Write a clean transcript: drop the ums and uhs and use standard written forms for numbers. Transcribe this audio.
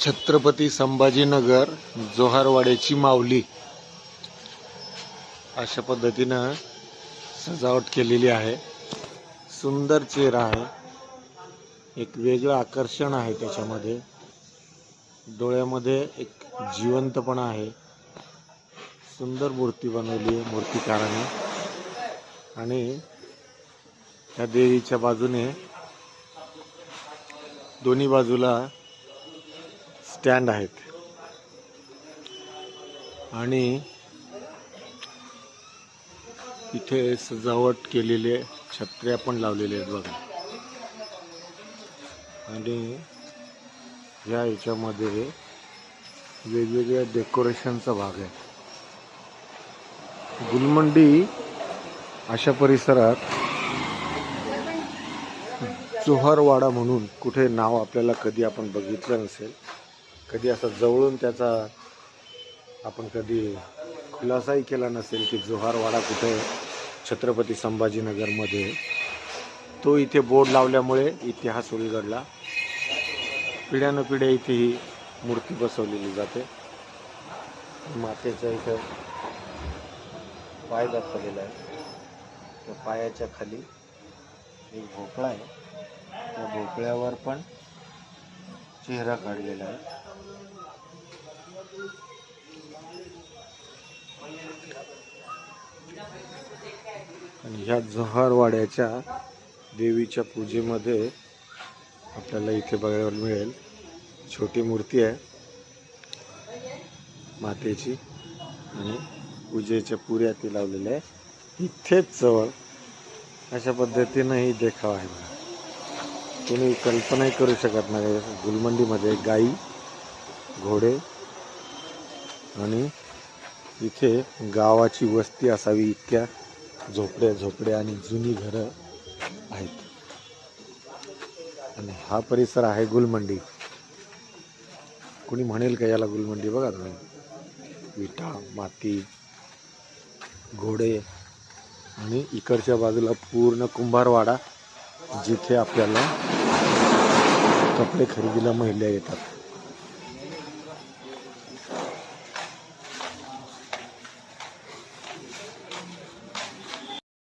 छत्रपती संभाजीनगर जोहारवाड्याची माऊली अशा पद्धतीनं सजावट केलेली आहे। सुंदर चेहरा आहे, एक वेगळं आकर्षण आहे त्याच्यामध्ये, डोळ्यामध्ये एक जिवंतपणा आहे। सुंदर मूर्ती बनवली आहे मूर्तिकाराने आणि त्या देवीच्या बाजूने दोन्ही बाजूला स्टँड आहेत आणि इथे सजावट केलेले छत्र्या पण लावलेले आहेत बघा। आणि या याच्यामध्ये वेगवेगळ्या डेकोरेशनचा भाग आहे। गुलमंडी अशा परिसरात जोहारवाडा म्हणून कुठे नाव आपल्याला कधी आपण बघितलं नसेल, कधी असं जवळून त्याचा आपण कधी खुलासाही केला नसेल की जोहारवाडा कुठे छत्रपती संभाजीनगरमध्ये। तो इथे बोर्ड लावल्यामुळे इतिहास उलगडला। पिढ्यानपिढ्या इथे ही मूर्ती बसवलेली जाते। मातेचा इथं पाय दाखवलेला आहे, त्या पायाच्या खाली एक भोपळा आहे, त्या भोपळ्यावर पण चेहरा काढलेला आहे। आणि ह्या जोहारवाड्याच्या देवीच्या पूजेमध्ये आपल्याला इथे बघायला मिळेल, छोटी मूर्ती आहे मातेची आणि पूजेच्या पुऱ्या ती लावलेल्या आहे इथेच जवळ। अशा पद्धतीनं ही देखावा आहे बघा। कोणी कल्पनाही करू शकत नाही गुलमंडीमध्ये गाई, घोडे आणि इथे गावाची वस्ती असावी इतक्या झोपड्या आणि जुनी घरं आहेत। आणि हा परिसर आहे गुलमंडी। कोणी म्हणेल का याला गुलमंडी? बघा तुम्ही, विटा, माती, घोडे आणि इकडच्या बाजूला पूर्ण कुंभारवाडा, जिथे आपल्याला कपडे खरेदीला महिला येतात।